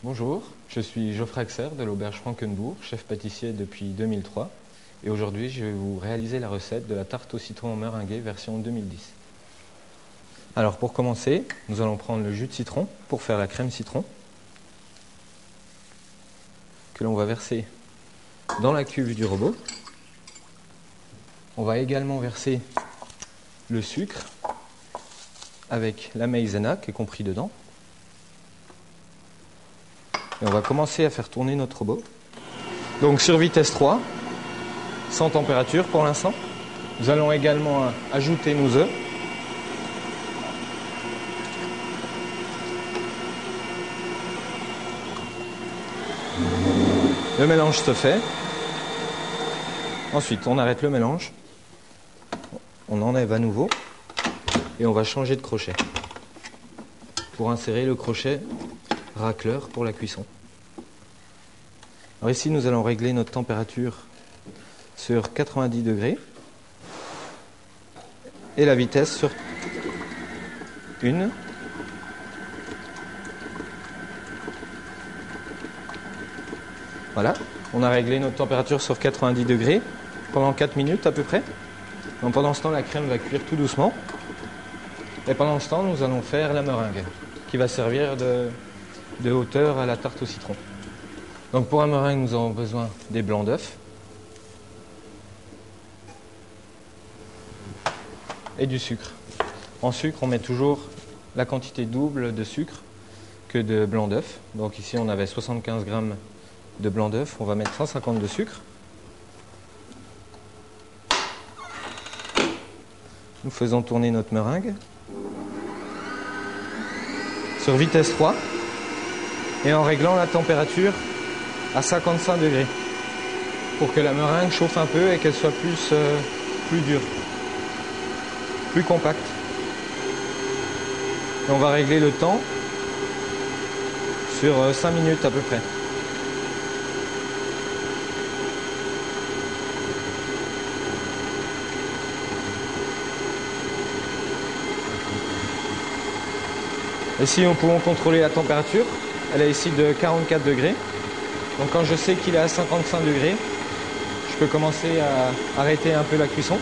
Bonjour, je suis Geoffrey Axer de l'auberge Frankenbourg, chef pâtissier depuis 2003. Et aujourd'hui, je vais vous réaliser la recette de la tarte au citron meringuée version 2010. Alors pour commencer, nous allons prendre le jus de citron pour faire la crème citron, que l'on va verser dans la cuve du robot. On va également verser le sucre avec la maïzena qui est compris dedans. Et on va commencer à faire tourner notre robot. Donc sur vitesse 3, sans température pour l'instant. Nous allons également ajouter nos œufs. Le mélange se fait. Ensuite, on arrête le mélange. On enlève à nouveau. Et on va changer de crochet. Pour insérer le crochet racleur pour la cuisson. Alors ici, nous allons régler notre température sur 90 degrés. Et la vitesse sur 1. Voilà, on a réglé notre température sur 90 degrés pendant 4 minutes à peu près. Donc pendant ce temps, la crème va cuire tout doucement. Et pendant ce temps, nous allons faire la meringue qui va servir de hauteur à la tarte au citron. Donc pour un meringue, nous avons besoin des blancs d'œufs et du sucre. En sucre, on met toujours la quantité double de sucre que de blanc d'œuf. Donc ici, on avait 75 grammes de blanc d'œuf, on va mettre 150 de sucre. Nous faisons tourner notre meringue sur vitesse 3 et en réglant la température à 55 degrés pour que la meringue chauffe un peu et qu'elle soit plus dure, plus compacte. Et on va régler le temps sur 5 minutes à peu près. Ici, nous pouvons contrôler la température. Elle est ici de 44 degrés. Donc quand je sais qu'il est à 55 degrés, je peux commencer à arrêter un peu la cuisson.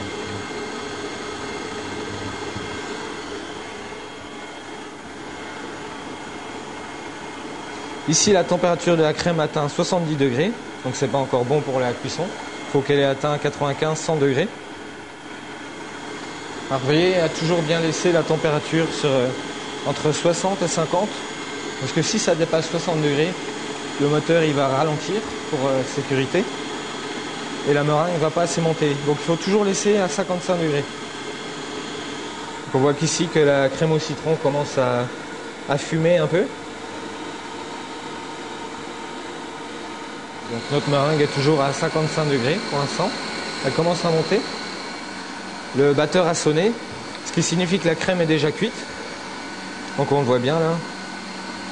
Ici, la température de la crème atteint 70 degrés. Donc c'est pas encore bon pour la cuisson. Il faut qu'elle ait atteint 95-100 degrés. Alors vous voyez, à toujours bien laisser la température entre 60 et 50. Parce que si ça dépasse 60 degrés, le moteur il va ralentir pour sécurité et la meringue ne va pas assez monter. Donc il faut toujours laisser à 55 degrés. Donc on voit qu'ici que la crème au citron commence à fumer un peu. Donc notre meringue est toujours à 55 degrés pour l'instant. Elle commence à monter. Le batteur a sonné, ce qui signifie que la crème est déjà cuite. Donc on le voit bien là.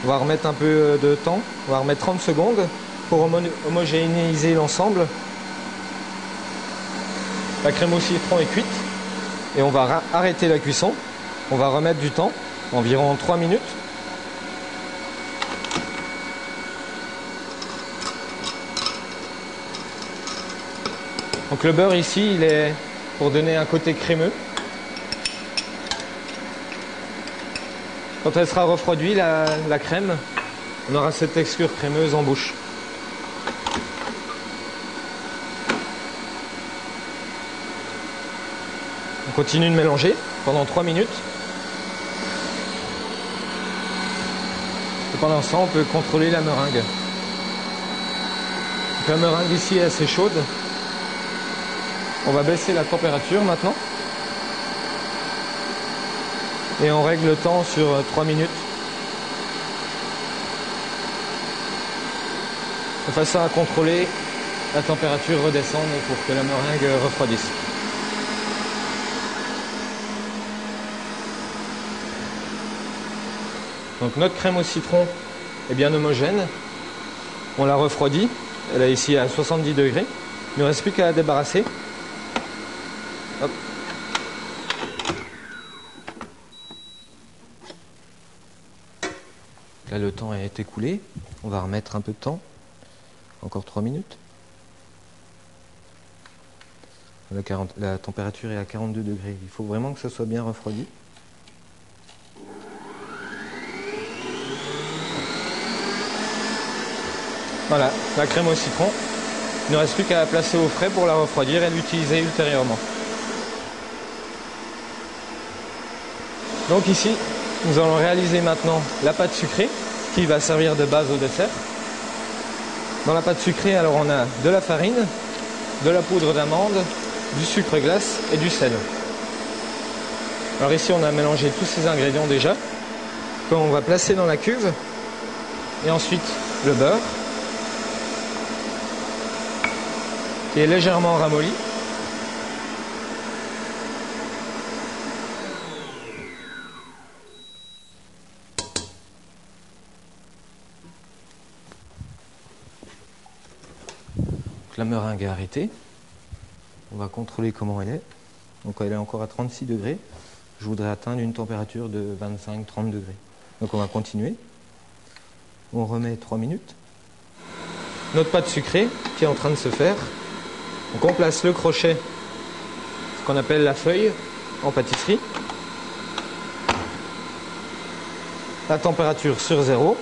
On va remettre un peu de temps, on va remettre 30 secondes pour homogénéiser l'ensemble. La crème au citron est cuite et on va arrêter la cuisson. On va remettre du temps, environ 3 minutes. Donc le beurre ici, il est pour donner un côté crémeux. Quand elle sera refroidie, la crème, on aura cette texture crémeuse en bouche. On continue de mélanger pendant 3 minutes. Et pendant ce temps, on peut contrôler la meringue. Donc la meringue ici est assez chaude. On va baisser la température maintenant. Et on règle le temps sur 3 minutes. De façon à contrôler la température redescende pour que la meringue refroidisse. Donc notre crème au citron est bien homogène. On l'a refroidie. Elle est ici à 70 degrés. Il ne reste plus qu'à la débarrasser. Hop. Là, le temps est écoulé. On va remettre un peu de temps. Encore 3 minutes. La température est à 42 degrés. Il faut vraiment que ça soit bien refroidi. Voilà, la crème au citron. Il ne reste plus qu'à la placer au frais pour la refroidir et l'utiliser ultérieurement. Donc ici, nous allons réaliser maintenant la pâte sucrée qui va servir de base au dessert. Dans la pâte sucrée, alors on a de la farine, de la poudre d'amande, du sucre glace et du sel. Alors ici, on a mélangé tous ces ingrédients déjà, qu'on va placer dans la cuve. Et ensuite, le beurre, qui est légèrement ramolli. La meringue est arrêtée. On va contrôler comment elle est. Donc elle est encore à 36 degrés. Je voudrais atteindre une température de 25-30 degrés. Donc on va continuer. On remet 3 minutes. Notre pâte sucrée qui est en train de se faire. Donc on place le crochet, ce qu'on appelle la feuille en pâtisserie. La température sur 0.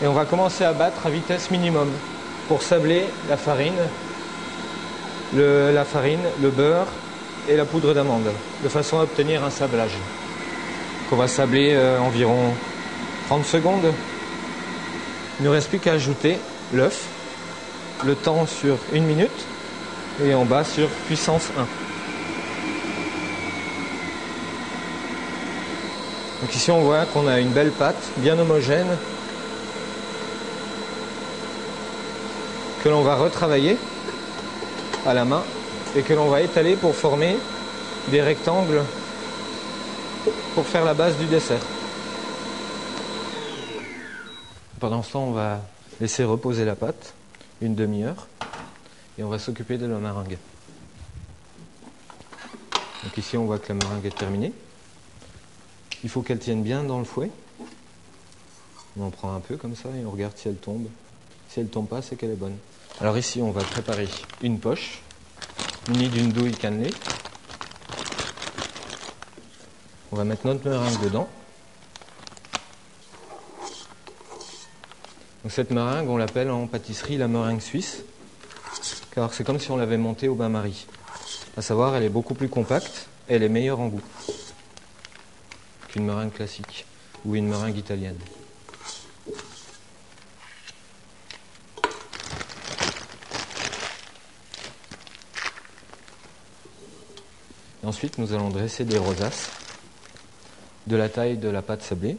Et on va commencer à battre à vitesse minimum pour sabler la farine, le beurre et la poudre d'amande, de façon à obtenir un sablage. Donc on va sabler environ 30 secondes. Il ne reste plus qu'à ajouter l'œuf, le temps sur 1 minute, et on bat sur puissance 1. Donc ici on voit qu'on a une belle pâte, bien homogène, que l'on va retravailler à la main et que l'on va étaler pour former des rectangles pour faire la base du dessert. Pendant ce temps, on va laisser reposer la pâte une demi-heure et on va s'occuper de la meringue. Donc ici, on voit que la meringue est terminée. Il faut qu'elle tienne bien dans le fouet. On en prend un peu comme ça et on regarde si elle tombe. Si elle ne tombe pas, c'est qu'elle est bonne. Alors ici, on va préparer une poche munie d'une douille cannelée. On va mettre notre meringue dedans. Donc cette meringue, on l'appelle en pâtisserie la meringue suisse, car c'est comme si on l'avait montée au bain-marie. À savoir, elle est beaucoup plus compacte et elle est meilleure en goût qu'une meringue classique ou une meringue italienne. Et ensuite, nous allons dresser des rosaces de la taille de la pâte sablée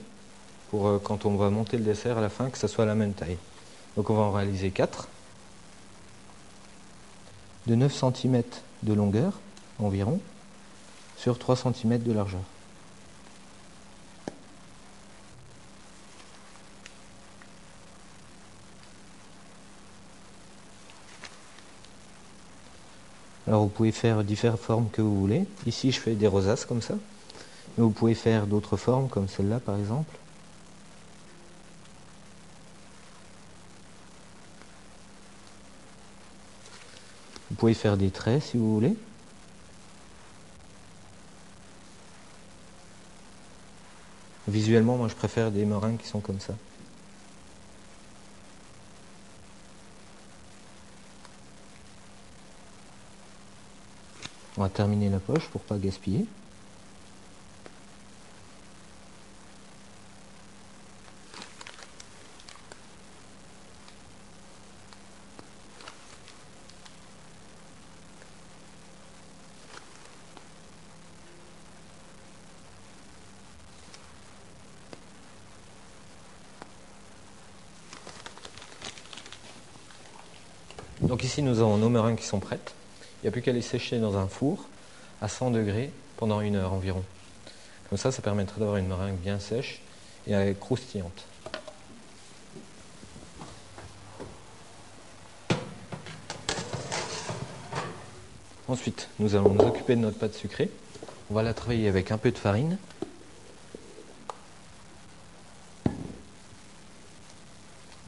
pour quand on va monter le dessert à la fin, que ça soit la même taille. Donc on va en réaliser 4 de 9 cm de longueur environ sur 3 cm de largeur. Alors vous pouvez faire différentes formes que vous voulez. Ici je fais des rosaces comme ça. Mais vous pouvez faire d'autres formes comme celle-là par exemple. Vous pouvez faire des traits si vous voulez. Visuellement, moi je préfère des meringues qui sont comme ça. On va terminer la poche pour pas gaspiller. Donc ici nous avons nos meringues qui sont prêtes. Il n'y a plus qu'à les sécher dans un four à 100 degrés pendant 1 heure environ. Comme ça permettrait d'avoir une meringue bien sèche et croustillante. Ensuite, nous allons nous occuper de notre pâte sucrée. On va la travailler avec un peu de farine.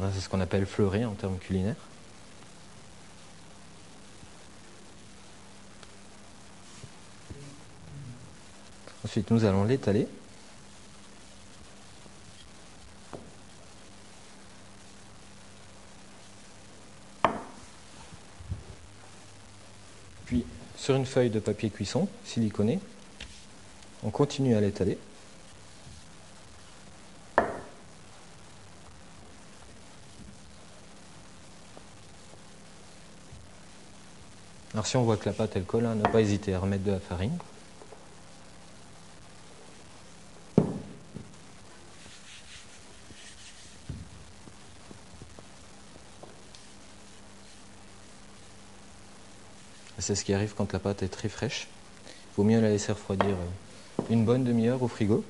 Voilà, c'est ce qu'on appelle fleurer en termes culinaires. Ensuite, nous allons l'étaler. Puis, sur une feuille de papier cuisson siliconée, on continue à l'étaler. Alors si on voit que la pâte elle colle, ne pas hésiter à remettre de la farine. C'est ce qui arrive quand la pâte est très fraîche. Il vaut mieux la laisser refroidir une bonne demi-heure au frigo.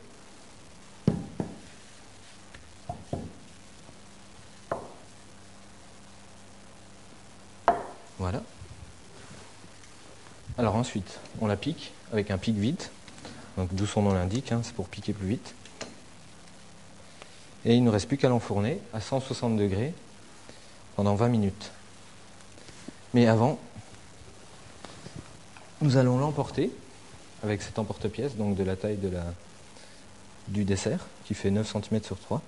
Voilà. Alors ensuite, on la pique avec un pic vide. Donc d'où son nom l'indique, c'est pour piquer plus vite. Et il ne nous reste plus qu'à l'enfourner à 160 degrés pendant 20 minutes. Mais avant, nous allons l'emporter avec cet emporte-pièce, donc de la taille du dessert, qui fait 9 cm sur 3.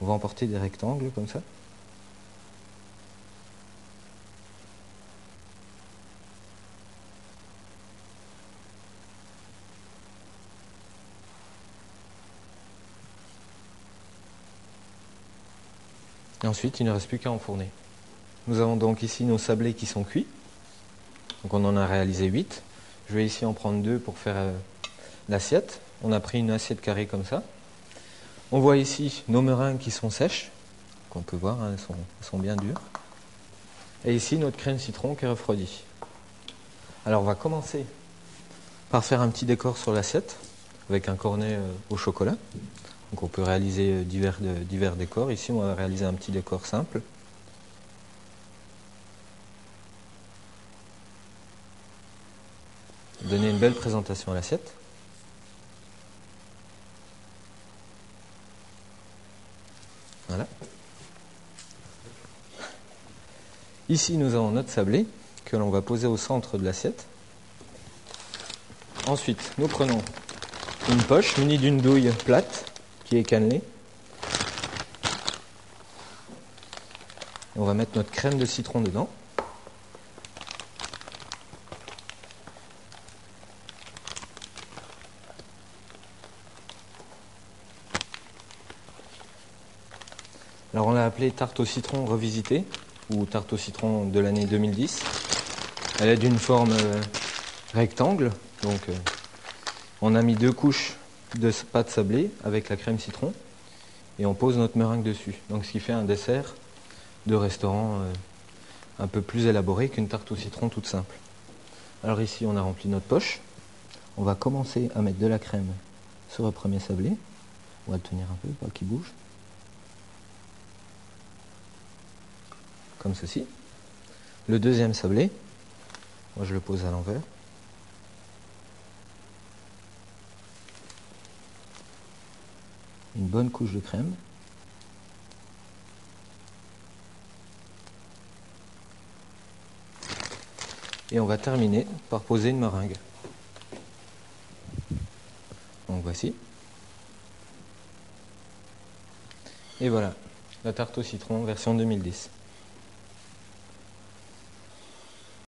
On va emporter des rectangles comme ça. Et ensuite, il ne reste plus qu'à enfourner. Nous avons donc ici nos sablés qui sont cuits. Donc on en a réalisé 8. Je vais ici en prendre 2 pour faire l'assiette. On a pris une assiette carrée comme ça. On voit ici nos meringues qui sont sèches, qu'on peut voir, elles sont bien dures. Et ici notre crème citron qui est refroidie. Alors on va commencer par faire un petit décor sur l'assiette avec un cornet au chocolat. Donc on peut réaliser divers décors. Ici on va réaliser un petit décor simple. Donner une belle présentation à l'assiette. Voilà. Ici, nous avons notre sablé que l'on va poser au centre de l'assiette. Ensuite, nous prenons une poche munie d'une douille plate qui est cannelée. Et on va mettre notre crème de citron dedans. Alors on l'a appelée tarte au citron revisitée, ou tarte au citron de l'année 2010. Elle est d'une forme rectangle, donc on a mis 2 couches de pâte sablée avec la crème citron et on pose notre meringue dessus. Donc ce qui fait un dessert de restaurant un peu plus élaboré qu'une tarte au citron toute simple. Alors ici on a rempli notre poche. On va commencer à mettre de la crème sur le premier sablé. On va le tenir un peu, pas qu'il bouge. Comme ceci. Le deuxième sablé, moi je le pose à l'envers. Une bonne couche de crème. Et on va terminer par poser une meringue. Donc voici. Et voilà, la tarte au citron version 2010.